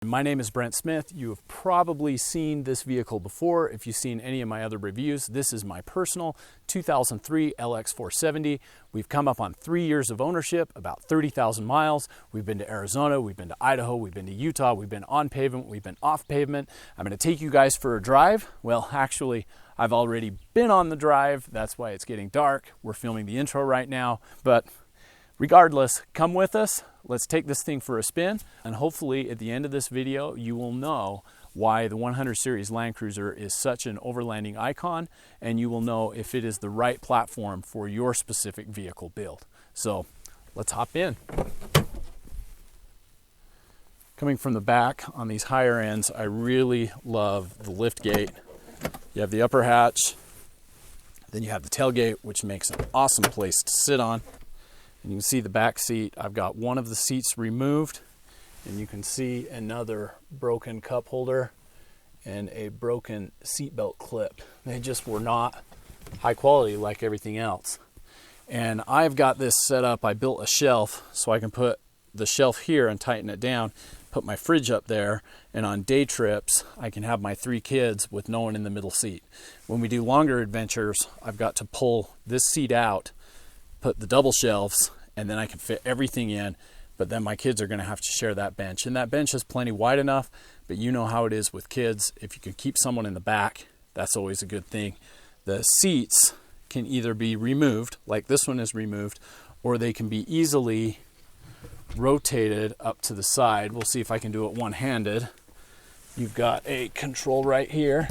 My name is Brent Smith. You have probably seen this vehicle before. If you've seen any of my other reviews, this is my personal 2003 LX470. We've come up on 3 years of ownership, about 30,000 miles. We've been to Arizona, we've been to Idaho, we've been to Utah, we've been on pavement, we've been off pavement. I'm going to take you guys for a drive. Well, actually, I've already been on the drive. That's why it's getting dark. We're filming the intro right now, but regardless, come with us. Let's take this thing for a spin, and hopefully at the end of this video you will know why the 100 series Land Cruiser is such an overlanding icon, and you will know if it is the right platform for your specific vehicle build. So let's hop in. Coming from the back on these higher ends, I really love the lift gate. You have the upper hatch, then you have the tailgate, which makes an awesome place to sit on. And you can see the back seat. I've got one of the seats removed, and you can see another broken cup holder and a broken seatbelt clip. They just were not high quality like everything else. And I've got this set up. I built a shelf so I can put the shelf here and tighten it down, put my fridge up there, and on day trips I can have my 3 kids with no one in the middle seat. When we do longer adventures, I've got to pull this seat out, put the double shelves, and then I can fit everything in, but then my kids are going to have to share that bench. And that bench is plenty wide enough, but you know how it is with kids. If you can keep someone in the back, that's always a good thing. The seats can either be removed, like this one is removed, or they can be easily rotated up to the side. We'll see if I can do it one-handed. You've got a control right here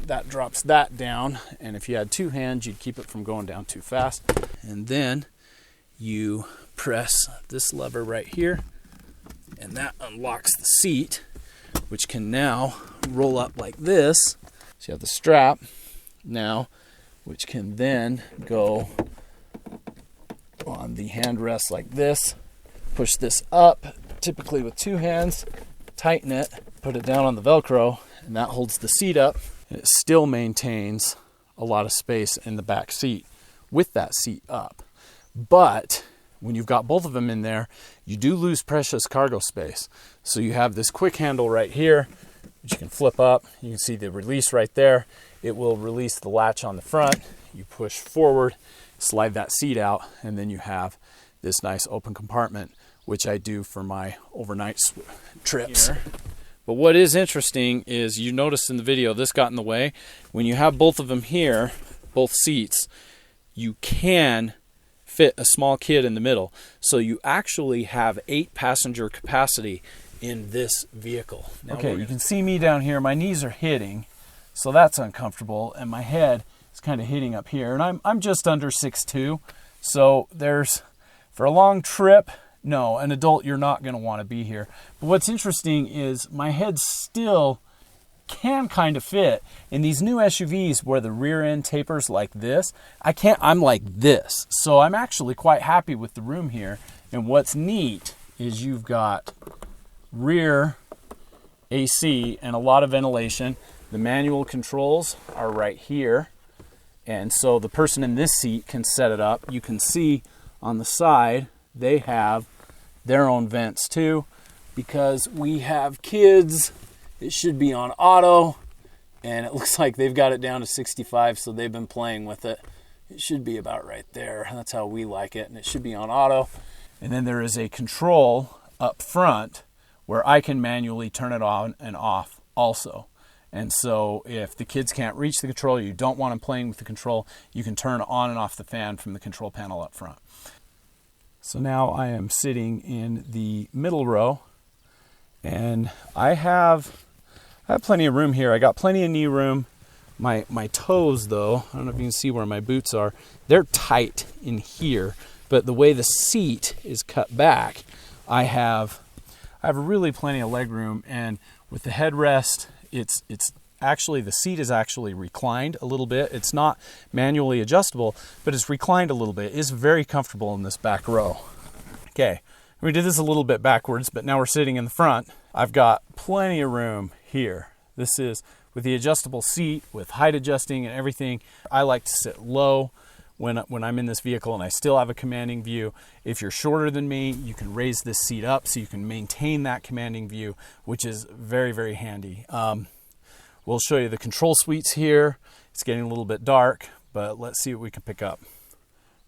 that drops that down, and if you had 2 hands you'd keep it from going down too fast. And then you press this lever right here, and that unlocks the seat, which can now roll up like this. So you have the strap now, which can then go on the handrest like this. Push this up, typically with 2 hands, tighten it, put it down on the Velcro, and that holds the seat up. It still maintains a lot of space in the back seat with that seat up. But when you've got both of them in there, you do lose precious cargo space. So you have this quick handle right here, which you can flip up. You can see the release right there. It will release the latch on the front. You push forward, slide that seat out, and then you have this nice open compartment, which I do for my overnight trips. Here. But what is interesting is you noticed in the video, this got in the way. When you have both of them here, both seats, you can fit a small kid in the middle. So you actually have 8 passenger capacity in this vehicle. Now okay, you can see me down here. My knees are hitting, so that's uncomfortable, and my head is kind of hitting up here. And I'm just under 6'2", so there's, for a long trip, no, an adult, you're not going to want to be here. But what's interesting is my head still can kind of fit. In these new SUVs where the rear end tapers like this, I'm like this. So I'm actually quite happy with the room here. And what's neat is you've got rear AC and a lot of ventilation. The manual controls are right here. And so the person in this seat can set it up. You can see on the side, they have their own vents too. Because we have kids, it should be on auto, and it looks like they've got it down to 65, so they've been playing with it. It should be about right there. That's how we like it, and it should be on auto. And then there is a control up front where I can manually turn it on and off also. And so if the kids can't reach the control, you don't want them playing with the control, you can turn on and off the fan from the control panel up front. So now I am sitting in the middle row, and I have plenty of room here. I got plenty of knee room. My toes, though, I don't know if you can see where my boots are, they're tight in here, but the way the seat is cut back, I have really plenty of leg room. And with the headrest, it's actually, the seat is actually reclined a little bit. It's not manually adjustable, but it's reclined a little bit. It's very comfortable in this back row. Okay, we did this a little bit backwards, but now we're sitting in the front. I've got plenty of room here. This is with the adjustable seat, with height adjusting and everything. I like to sit low when I'm in this vehicle and I still have a commanding view. If you're shorter than me, you can raise this seat up so you can maintain that commanding view, which is very, very handy. We'll show you the control suites here. It's getting a little bit dark, but let's see what we can pick up.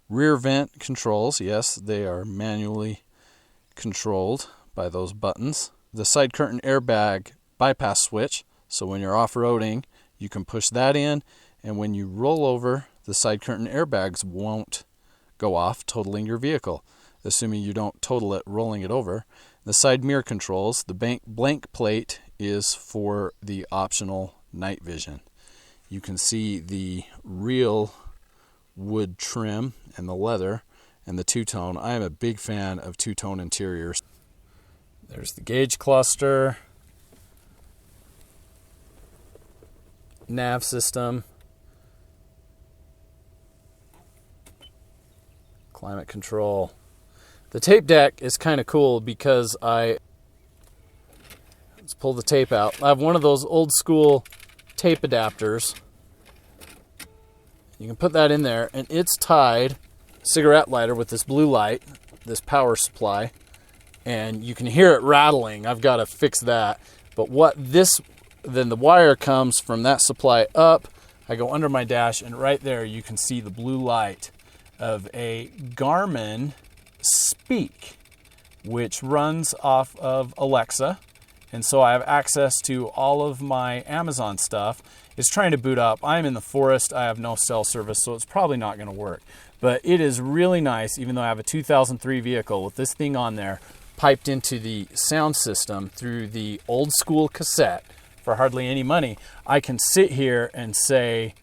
Rear vent controls, yes, they are manually controlled by those buttons. The side curtain airbag bypass switch, so when you're off-roading, you can push that in, and when you roll over, the side curtain airbags won't go off, totaling your vehicle, assuming you don't total it rolling it over. The side mirror controls, the blank plate is for the optional night vision. You can see the real wood trim and the leather and the two-tone. I am a big fan of two-tone interiors. There's the gauge cluster, nav system, climate control. The tape deck is kind of cool because let's pull the tape out. I have one of those old school tape adapters. You can put that in there, and it's tied cigarette lighter with this blue light, this power supply, and you can hear it rattling. I've got to fix that. But then the wire comes from that supply up. I go under my dash, and right there you can see the blue light of a Garmin Speak, which runs off of Alexa. And so I have access to all of my Amazon stuff. It's trying to boot up. I'm in the forest. I have no cell service, so it's probably not going to work. But it is really nice, even though I have a 2003 vehicle, with this thing on there, piped into the sound system through the old school cassette for hardly any money. I can sit here and say,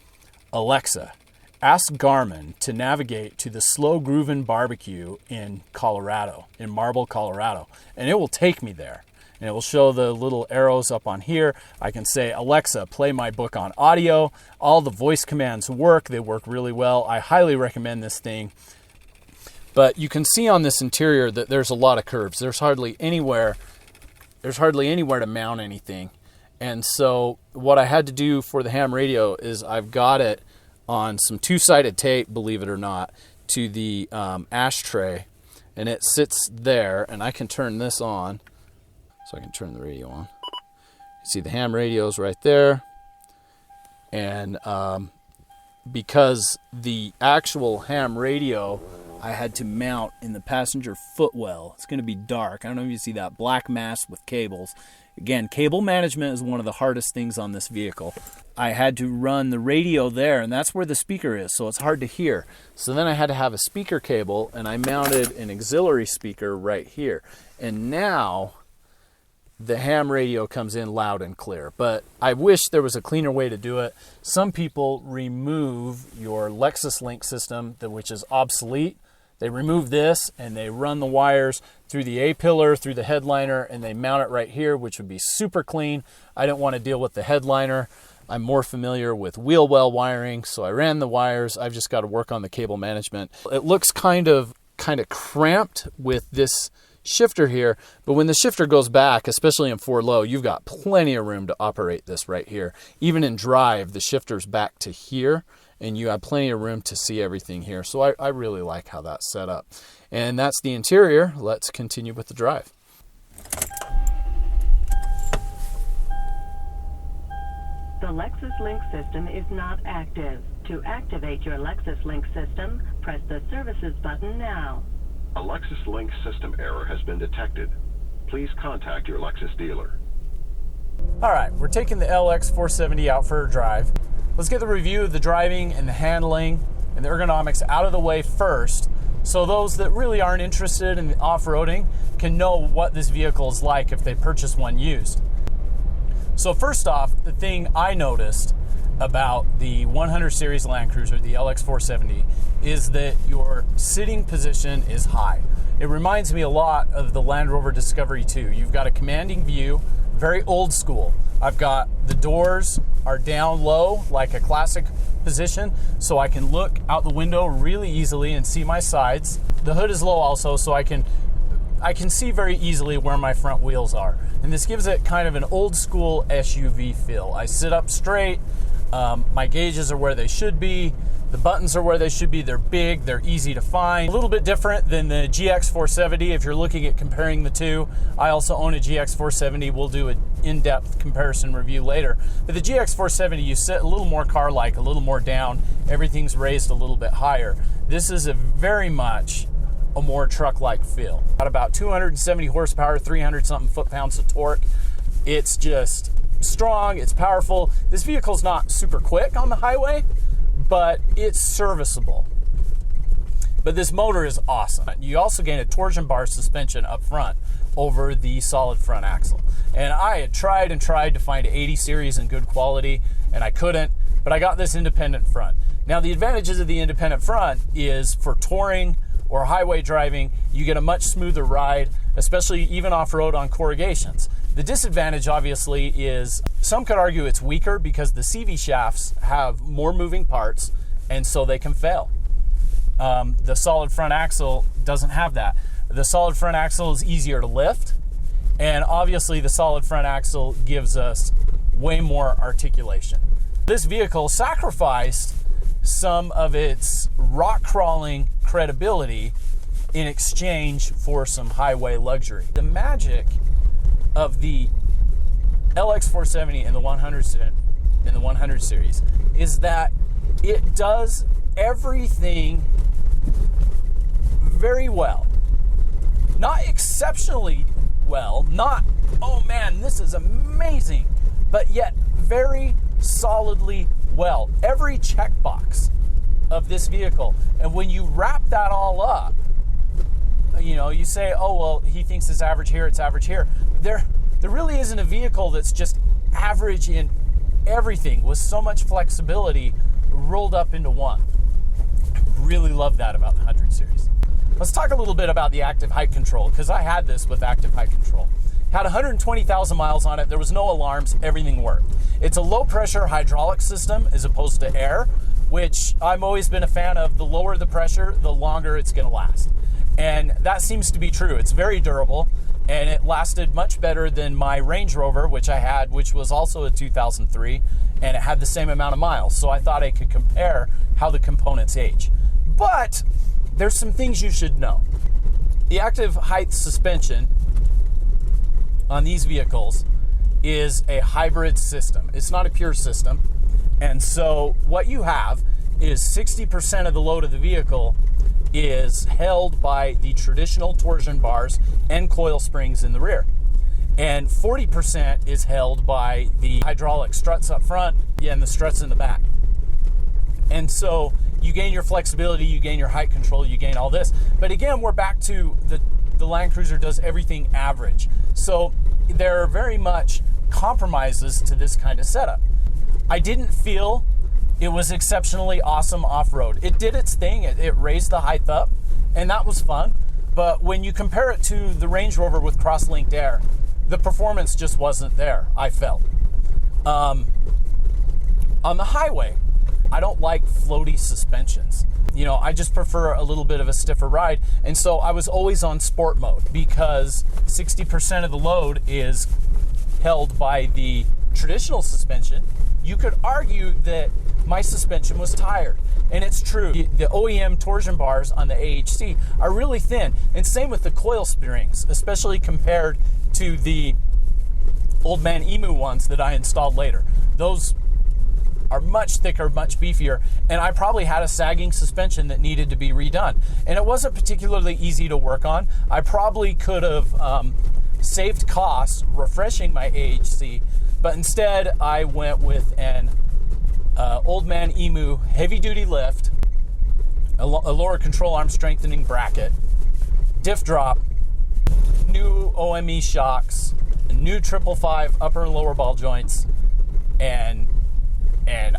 Alexa, ask Garmin to navigate to the Slow Groovin' Barbecue in Colorado, in Marble, Colorado. And it will take me there. And it will show the little arrows up on here. I can say, Alexa, play my book on audio. All the voice commands work. They work really well. I highly recommend this thing. But you can see on this interior that there's a lot of curves. There's hardly anywhere to mount anything. And so what I had to do for the ham radio is I've got it on some two-sided tape, believe it or not, to the ashtray. And it sits there, and I can turn this on. So I can turn the radio on. You see the ham radio's right there. And because the actual ham radio I had to mount in the passenger footwell. It's going to be dark. I don't know if you see that black mass with cables. Again, cable management is one of the hardest things on this vehicle. I had to run the radio there, and that's where the speaker is, so it's hard to hear. So then I had to have a speaker cable, and I mounted an auxiliary speaker right here. And now the ham radio comes in loud and clear. But I wish there was a cleaner way to do it. Some people remove your Lexus Link system, which is obsolete. They remove this and they run the wires through the A-pillar, through the headliner, and they mount it right here, which would be super clean. I don't want to deal with the headliner. I'm more familiar with wheel well wiring, so I ran the wires. I've just got to work on the cable management. It looks kind of cramped with this shifter here, but when the shifter goes back, especially in 4 low, you've got plenty of room to operate this right here. Even in drive, the shifter's back to here, and you have plenty of room to see everything here. So I really like how that's set up. And that's the interior. Let's continue with the drive. The Lexus Link system is not active. To activate your Lexus Link system, press the Services button now. A Lexus Link system error has been detected. Please contact your Lexus dealer. All right, we're taking the LX470 out for a drive. Let's get the review of the driving and the handling and the ergonomics out of the way first, so those that really aren't interested in off-roading can know what this vehicle is like if they purchase one used. So first off, the thing I noticed about the 100 series Land Cruiser, the LX470, is that your sitting position is high. It reminds me a lot of the Land Rover Discovery 2. You've got a commanding view, very old school. I've got the doors are down low, like a classic position, so I can look out the window really easily and see my sides. The hood is low also, so I can see very easily where my front wheels are. And this gives it kind of an old school SUV feel. I sit up straight, my gauges are where they should be, The buttons are where they should be. They're big, they're easy to find. A little bit different than the GX470 if you're looking at comparing the two. I also own a GX470. We'll do an in-depth comparison review later. But the GX470, you sit a little more car-like, a little more down. Everything's raised a little bit higher. This is a very much a more truck-like feel. Got about 270 horsepower, 300-something foot-pounds of torque. It's just strong, it's powerful. This vehicle's not super quick on the highway, but it's serviceable. But this motor is awesome. You also gain a torsion bar suspension up front over the solid front axle. And I had tried and tried to find an 80 series in good quality, and I couldn't, but I got this independent front. Now, the advantages of the independent front is for touring or highway driving, you get a much smoother ride, especially even off-road on corrugations. The disadvantage, obviously, is some could argue it's weaker because the CV shafts have more moving parts, and so they can fail. The solid front axle doesn't have that. The solid front axle is easier to lift, and obviously the solid front axle gives us way more articulation. This vehicle sacrificed some of its rock crawling credibility in exchange for some highway luxury. The magic of the LX470 and the 100 series is that it does everything very well. Not exceptionally well, not, oh man, this is amazing, but yet very solidly well. Every checkbox of this vehicle. And when you wrap that all up, you know, you say, oh, well, he thinks it's average here, it's average here. There really isn't a vehicle that's just average in everything with so much flexibility rolled up into one. I really love that about the 100 series. Let's talk a little bit about the active height control, because I had this with active height control. Had 120,000 miles on it. There was no alarms. Everything worked. It's a low-pressure hydraulic system as opposed to air, which I've always been a fan of. The lower the pressure, the longer it's going to last. And that seems to be true. It's very durable, and it lasted much better than my Range Rover, which I had, which was also a 2003, and it had the same amount of miles. So I thought I could compare how the components age. But there's some things you should know. The active height suspension on these vehicles is a hybrid system. It's not a pure system. And so what you have is 60% of the load of the vehicle is held by the traditional torsion bars and coil springs in the rear. And 40% is held by the hydraulic struts up front and the struts in the back. And so you gain your flexibility, you gain your height control, you gain all this. But again, we're back to the Land Cruiser does everything average. So there are very much compromises to this kind of setup. I didn't feel it was exceptionally awesome off-road. It did its thing. It raised the height up, and that was fun. But when you compare it to the Range Rover with cross-linked air, the performance just wasn't there, I felt. On the highway, I don't like floaty suspensions. You know, I just prefer a little bit of a stiffer ride. And so I was always on sport mode because 60% of the load is held by the traditional suspension. You could argue that my suspension was tired. And it's true. The OEM torsion bars on the AHC are really thin. And same with the coil springs, especially compared to the Old Man Emu ones that I installed later. Those are much thicker, much beefier, and I probably had a sagging suspension that needed to be redone. And it wasn't particularly easy to work on. I probably could have saved costs refreshing my AHC, but instead I went with an Old Man Emu heavy-duty lift, a lower control arm strengthening bracket, diff drop, new OME shocks, new 555 upper and lower ball joints, and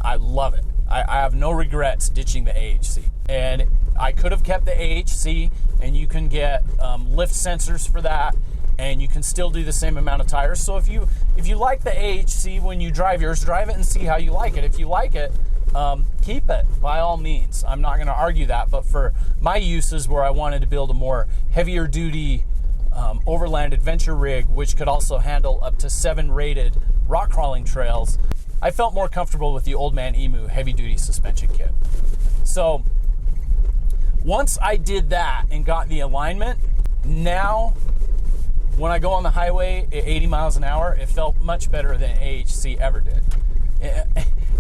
I love it. I have no regrets ditching the AHC. And I could have kept the AHC, and you can get lift sensors for that, and you can still do the same amount of tires. So if you like the AHC when you drive yours, drive it and see how you like it. If you like it, keep it by all means. I'm not going to argue that, but for my uses where I wanted to build a more heavier duty overland adventure rig, which could also handle up to 7 rated rock crawling trails, I felt more comfortable with the Old Man Emu heavy duty suspension kit. So once I did that and got the alignment, now when I go on the highway at 80 miles an hour, it felt much better than AHC ever did.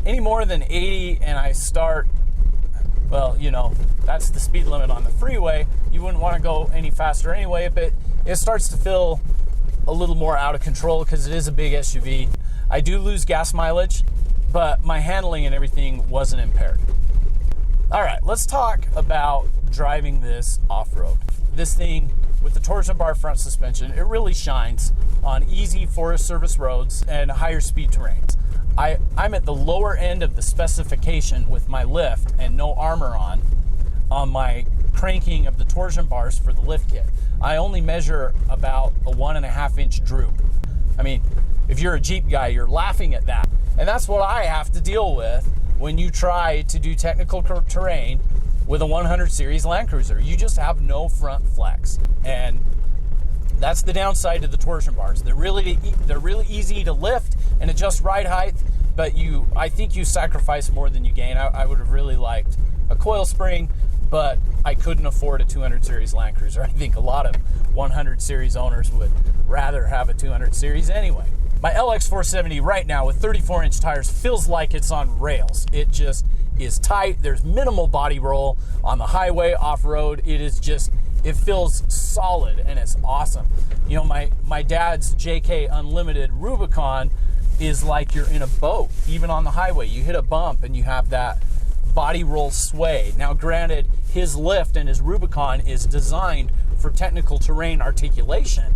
Any more than 80 and I start, well, you know, that's the speed limit on the freeway. You wouldn't want to go any faster anyway, but it starts to feel a little more out of control because it is a big SUV. I do lose gas mileage, but my handling and everything wasn't impaired. All right, let's talk about driving this off-road. This thing with the torsion bar front suspension, it really shines on easy Forest Service roads and higher speed terrains. I'm at the lower end of the specification with my lift and no armor on my cranking of the torsion bars for the lift kit. I only measure about a 1.5 inch droop. I mean, if you're a Jeep guy, you're laughing at that. And that's what I have to deal with when you try to do technical terrain with a 100 series Land Cruiser. You just have no front flex. And that's the downside to the torsion bars. They're really easy to lift and adjust ride height, but I think you sacrifice more than you gain. I would have really liked a coil spring, but I couldn't afford a 200 series Land Cruiser. I think a lot of 100 series owners would rather have a 200 series anyway. My LX470 right now with 34-inch tires feels like it's on rails. It just is tight. There's minimal body roll on the highway, off-road. It feels solid and it's awesome. You know, my dad's JK Unlimited Rubicon is like you're in a boat. Even on the highway, you hit a bump and you have that body roll sway. Now, granted, his lift and his Rubicon is designed for technical terrain articulation,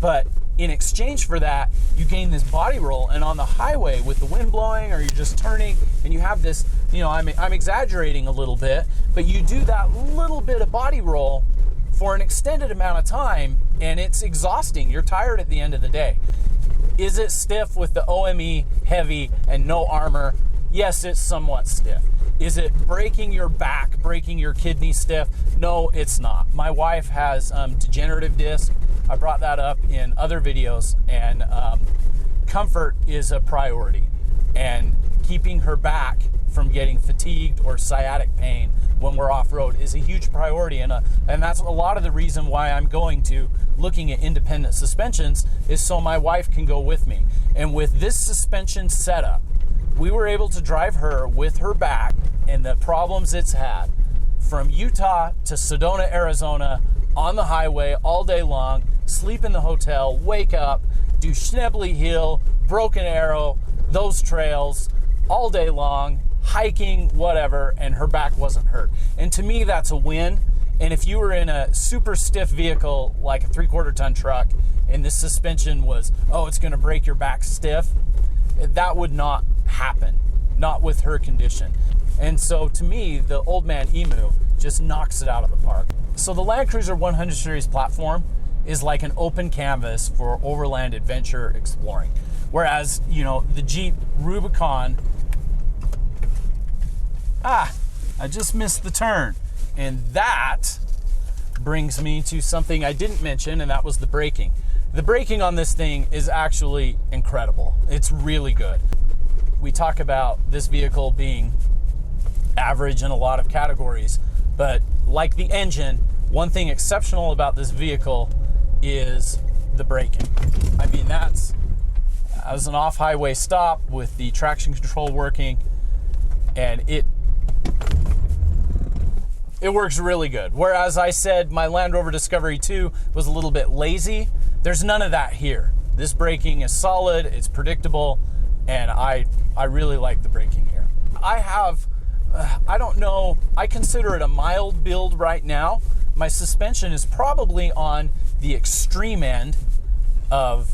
but in exchange for that, you gain this body roll, and on the highway with the wind blowing or you're just turning and you have this, you know, I'm exaggerating a little bit, but you do that little bit of body roll for an extended amount of time and it's exhausting. You're tired at the end of the day. Is it stiff with the OME heavy and no armor? Yes, it's somewhat stiff. Is it breaking your back, breaking your kidney stiff? No, it's not. My wife has degenerative disc. I brought that up in other videos, and comfort is a priority. And keeping her back from getting fatigued or sciatic pain when we're off-road is a huge priority. And that's a lot of the reason why I'm going to looking at independent suspensions is so my wife can go with me. And with this suspension setup, we were able to drive her with her back and the problems it's had from Utah to Sedona, Arizona, on the highway all day long, sleep in the hotel, wake up, do Schnebly Hill, Broken Arrow, those trails all day long, hiking, whatever, and her back wasn't hurt. And to me, that's a win. And if you were in a super stiff vehicle like a 3/4 ton truck and this suspension was, it's going to break your back stiff, that would not happen, not with her condition. And so to me, the old man Emu just knocks it out of the park. So the Land Cruiser 100 Series platform is like an open canvas for overland adventure exploring. Whereas, you know, the Jeep Rubicon, I just missed the turn. And that brings me to something I didn't mention, and that was the braking. The braking on this thing is actually incredible. It's really good. We talk about this vehicle being average in a lot of categories, but like the engine, one thing exceptional about this vehicle is the braking. I mean, that's as an off-highway stop with the traction control working, and it works really good. Whereas I said my Land Rover Discovery 2 was a little bit lazy, there's none of that here. This braking is solid, it's predictable, and I really like the braking here. I don't know, I consider it a mild build right now. My suspension is probably on the extreme end of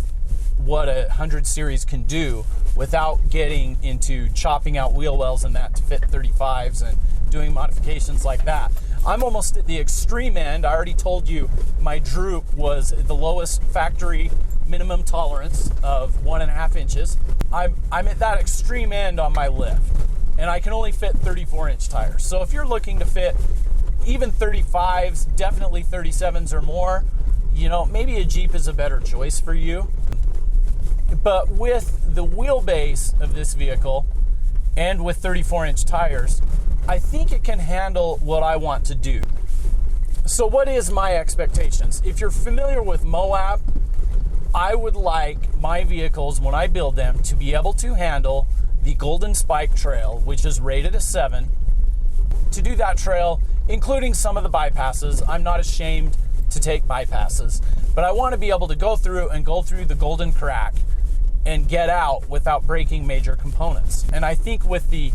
what a 100 series can do without getting into chopping out wheel wells and that to fit 35s and doing modifications like that. I'm almost at the extreme end. I already told you my droop was the lowest factory minimum tolerance of 1.5 inches. I'm at that extreme end on my lift, and I can only fit 34-inch tires. So if you're looking to fit even 35s, definitely 37s or more, you know, maybe a Jeep is a better choice for you. But with the wheelbase of this vehicle and with 34-inch tires, I think it can handle what I want to do. So what is my expectations? If you're familiar with Moab, I would like my vehicles, when I build them, to be able to handle the Golden Spike Trail, which is rated a 7. To do that trail, including some of the bypasses, I'm not ashamed to take bypasses, but I want to be able to go through the Golden Crack and get out without breaking major components. And I think with the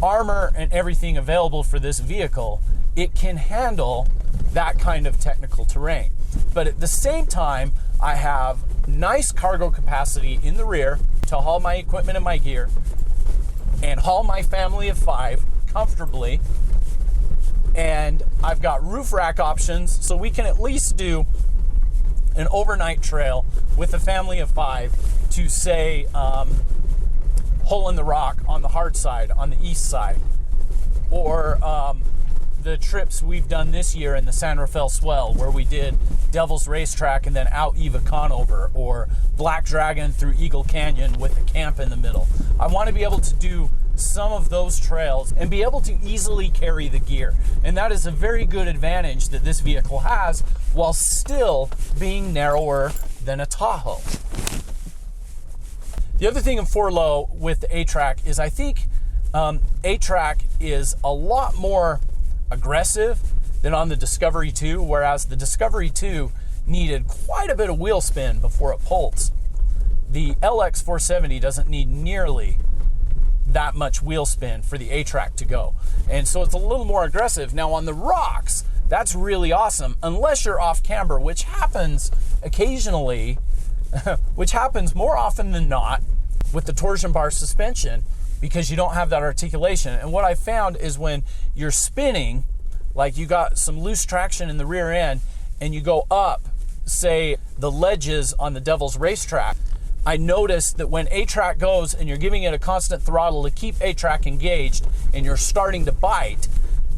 armor and everything available for this vehicle, it can handle that kind of technical terrain. But at the same time, I have nice cargo capacity in the rear to haul my equipment and my gear and haul my family of 5 comfortably. And I've got roof rack options, so we can at least do an overnight trail with a family of 5 to, say, Hole in the Rock on the hard side, on the east side, or the trips we've done this year in the San Rafael Swell, where we did Devil's Racetrack and then out Eva Conover, or Black Dragon through Eagle Canyon with a camp in the middle. I want to be able to do some of those trails and be able to easily carry the gear. And that is a very good advantage that this vehicle has, while still being narrower than a Tahoe. The other thing in 4Low with the A-Track is I think A-Track is a lot more aggressive than on the Discovery 2, whereas the Discovery 2 needed quite a bit of wheel spin before it pulls. The LX470 doesn't need nearly that much wheel spin for the A-Track to go. And so it's a little more aggressive. Now on the rocks, that's really awesome, unless you're off camber, which happens occasionally, which happens more often than not with the torsion bar suspension, because you don't have that articulation. And what I found is when you're spinning, like you got some loose traction in the rear end and you go up, say, the ledges on the Devil's Racetrack, I noticed that when A-Track goes and you're giving it a constant throttle to keep A-Track engaged and you're starting to bite,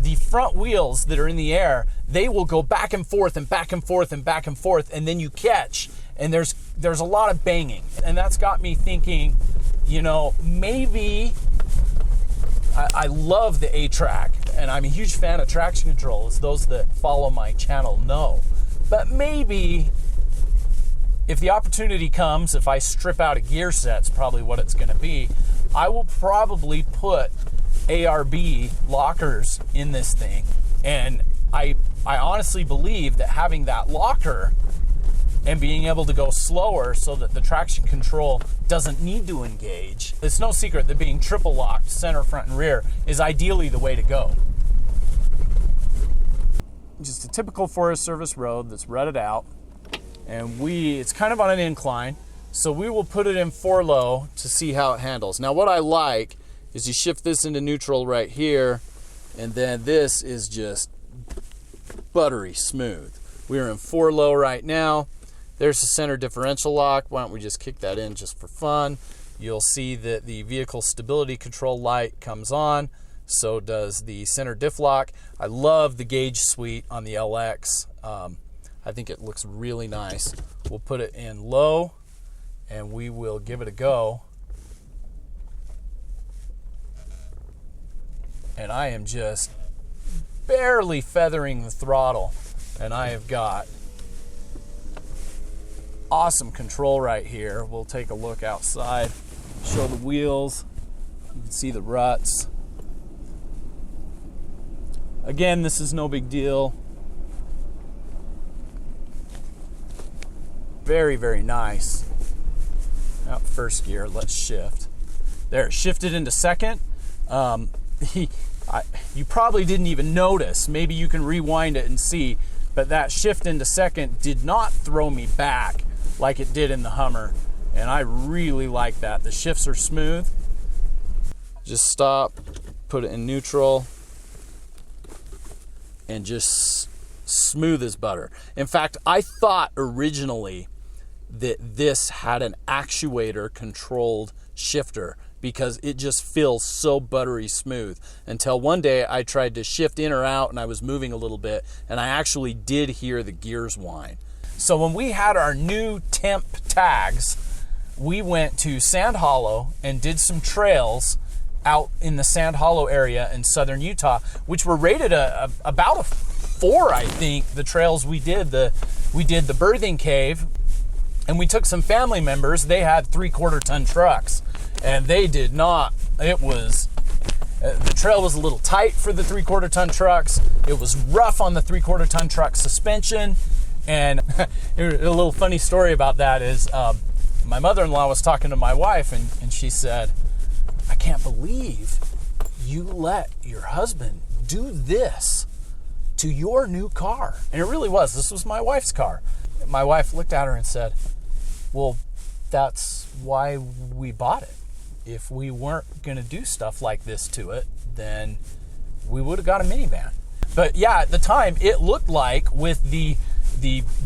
the front wheels that are in the air, they will go back and forth and back and forth and back and forth, and then you catch, and there's a lot of banging. And that's got me thinking, you know, maybe I love the A-Track, and I'm a huge fan of traction control, as those that follow my channel know. But maybe if the opportunity comes, if I strip out a gear set, it's probably what it's going to be, I will probably put ARB lockers in this thing. And I honestly believe that having that locker and being able to go slower so that the traction control doesn't need to engage, it's no secret that being triple locked center, front, and rear is ideally the way to go. Just a typical Forest Service road that's rutted out. And it's kind of on an incline, so we will put it in 4Low to see how it handles. Now what I like is you shift this into neutral right here, and then this is just buttery smooth. We're in 4Low right now. There's the center differential lock. Why don't we just kick that in just for fun? You'll see that the vehicle stability control light comes on. So does the center diff lock. I love the gauge suite on the LX. I think it looks really nice. We'll put it in low and we will give it a go. And I am just barely feathering the throttle, and I have got awesome control right here. We'll take a look outside, show the wheels. You can see the ruts. Again, this is no big deal. Very, very nice. Out first gear, let's shift. There, shifted into second. You probably didn't even notice. Maybe you can rewind it and see, but that shift into second did not throw me back like it did in the Hummer, and I really like that. The shifts are smooth. Just stop, put it in neutral, and just smooth as butter. In fact, I thought originally that this had an actuator controlled shifter because it just feels so buttery smooth, until one day I tried to shift in or out and I was moving a little bit and I actually did hear the gears whine. So when we had our new temp tags, we went to Sand Hollow and did some trails out in the Sand Hollow area in southern Utah, which were rated about a 4, I think, the trails we did. We did the Birthing Cave, and we took some family members. They had 3/4 ton trucks, and they did not. It was, the trail was a little tight for the 3/4 ton trucks. It was rough on the 3/4 ton truck suspension. And a little funny story about that is my mother-in-law was talking to my wife, and she said, I can't believe you let your husband do this to your new car. And it really was. This was my wife's car. My wife looked at her and said, well, that's why we bought it. If we weren't going to do stuff like this to it, then we would have got a minivan. But yeah, at the time, it looked like with the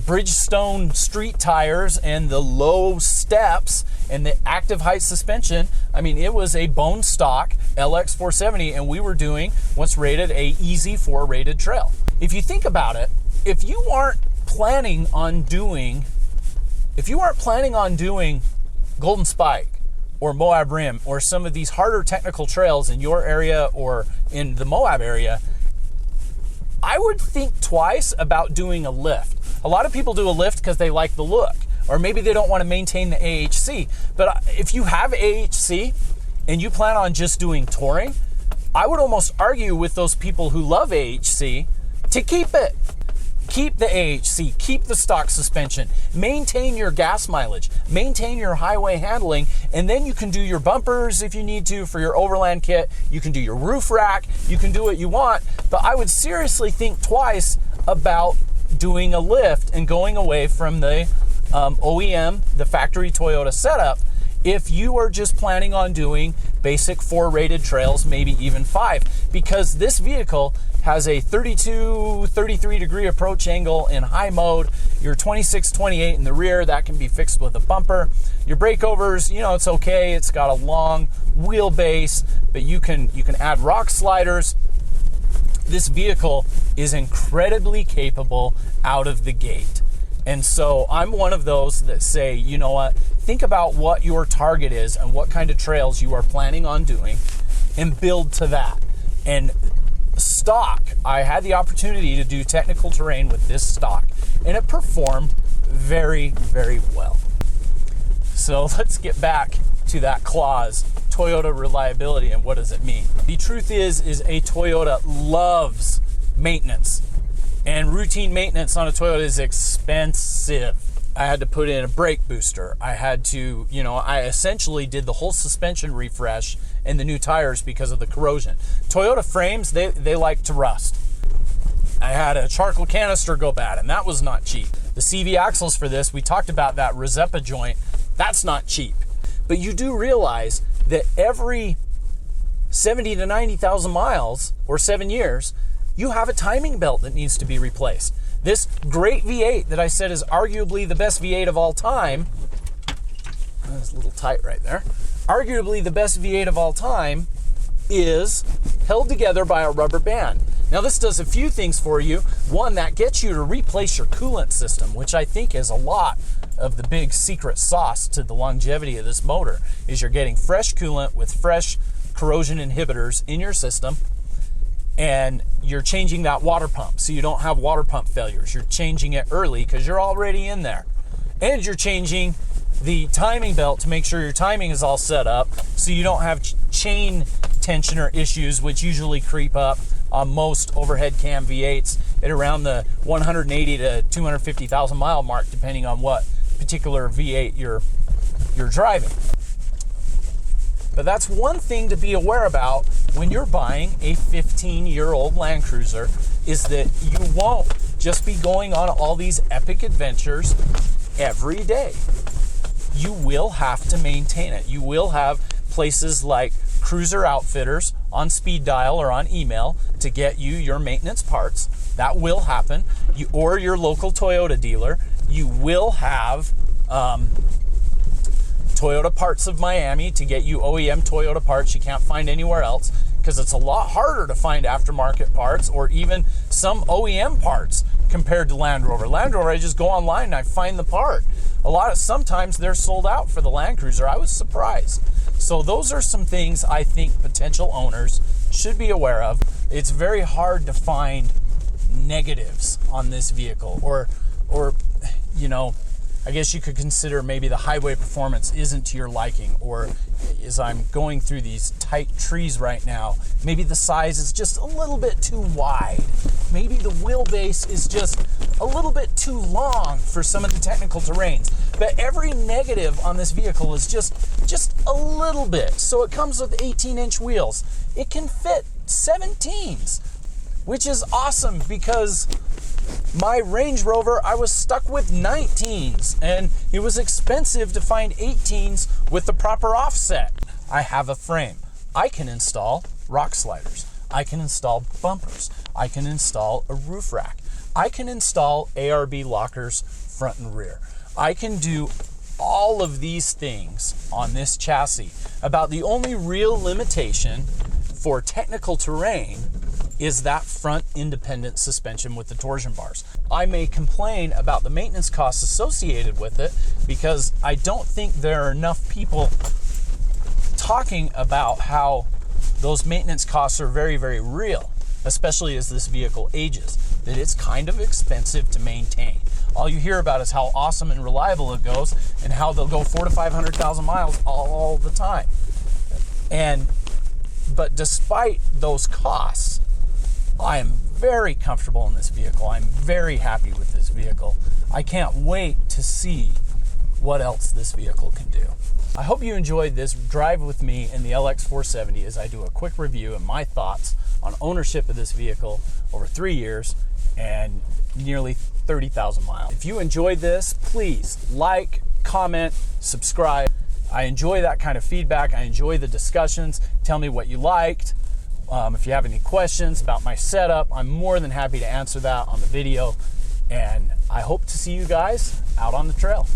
Bridgestone street tires and the low steps and the active height suspension, I mean, it was a bone stock LX470, and we were doing what's rated a Easy 4 rated trail. If you think about it, if you aren't planning on doing Golden Spike or Moab Rim or some of these harder technical trails in your area or in the Moab area, I would think twice about doing a lift. A lot of people do a lift because they like the look, or maybe they don't want to maintain the AHC. But if you have AHC and you plan on just doing touring, I would almost argue with those people who love AHC to keep it. Keep the AHC, keep the stock suspension, maintain your gas mileage, maintain your highway handling, and then you can do your bumpers if you need to for your Overland kit. You can do your roof rack, you can do what you want, but I would seriously think twice about doing a lift and going away from the OEM, the factory Toyota setup, if you are just planning on doing basic 4 rated trails, maybe even 5, because this vehicle has a 32, 33 degree approach angle in high mode. Your 26, 28 in the rear, that can be fixed with a bumper. Your breakovers, you know, it's okay. It's got a long wheelbase, but you can add rock sliders. This vehicle is incredibly capable out of the gate. And so I'm one of those that say, you know what, think about what your target is and what kind of trails you are planning on doing and build to that. And stock, I had the opportunity to do technical terrain with this stock, and it performed very, very well. So let's get back to that clause, Toyota reliability, and what does it mean? The truth is a Toyota loves maintenance, and routine maintenance on a Toyota is expensive. I had to put in a brake booster. I had to, I essentially did the whole suspension refresh and the new tires because of the corrosion. Toyota frames, they like to rust. I had a charcoal canister go bad, and that was not cheap. The CV axles for this, we talked about that Rezepa joint, that's not cheap. But you do realize that every 70 to 90,000 miles or 7 years, you have a timing belt that needs to be replaced. This great V8 that I said is arguably the best V8 of all time, that's a little tight right there, arguably the best V8 of all time is held together by a rubber band. Now this does a few things for you. One, that gets you to replace your coolant system, which I think is a lot of the big secret sauce to the longevity of this motor, is you're getting fresh coolant with fresh corrosion inhibitors in your system, and you're changing that water pump so you don't have water pump failures. You're changing it early because you're already in there. And you're changing the timing belt to make sure your timing is all set up so you don't have chain tensioner issues, which usually creep up on most overhead cam V8s at around the 180 to 250,000 mile mark, depending on what particular V8 you're driving. But that's one thing to be aware about when you're buying a 15-year-old Land Cruiser, is that you won't just be going on all these epic adventures every day. You will have to maintain it. You will have places like Cruiser Outfitters on speed dial or on email to get you your maintenance parts. That will happen. Or your local Toyota dealer. You will have Toyota Parts of Miami to get you OEM Toyota parts you can't find anywhere else, because it's a lot harder to find aftermarket parts or even some OEM parts compared to Land Rover. Land Rover, I just go online and I find the part. sometimes they're sold out for the Land Cruiser. I was surprised. So those are some things I think potential owners should be aware of. It's very hard to find negatives on this vehicle, or you know, I guess you could consider maybe the highway performance isn't to your liking, or as I'm going through these tight trees right now, maybe the size is just a little bit too wide. Maybe the wheelbase is just a little bit too long for some of the technical terrains. But every negative on this vehicle is just a little bit. So it comes with 18-inch wheels. It can fit 17s, which is awesome because my Range Rover, I was stuck with 19s, and it was expensive to find 18s with the proper offset. I have a frame. I can install rock sliders. I can install bumpers. I can install a roof rack. I can install ARB lockers front and rear. I can do all of these things on this chassis. About the only real limitation for technical terrain is that front independent suspension with the torsion bars. I may complain about the maintenance costs associated with it because I don't think there are enough people talking about how those maintenance costs are very, very real, especially as this vehicle ages, that it's kind of expensive to maintain. All you hear about is how awesome and reliable it goes and how they'll go 400,000 to 500,000 miles all the time. But despite those costs, I am very comfortable in this vehicle. I'm very happy with this vehicle. I can't wait to see what else this vehicle can do. I hope you enjoyed this drive with me in the LX470 as I do a quick review and my thoughts on ownership of this vehicle over 3 years and nearly 30,000 miles. If you enjoyed this, please like, comment, subscribe. I enjoy that kind of feedback. I enjoy the discussions. Tell me what you liked. If you have any questions about my setup, I'm more than happy to answer that on the video. And I hope to see you guys out on the trail.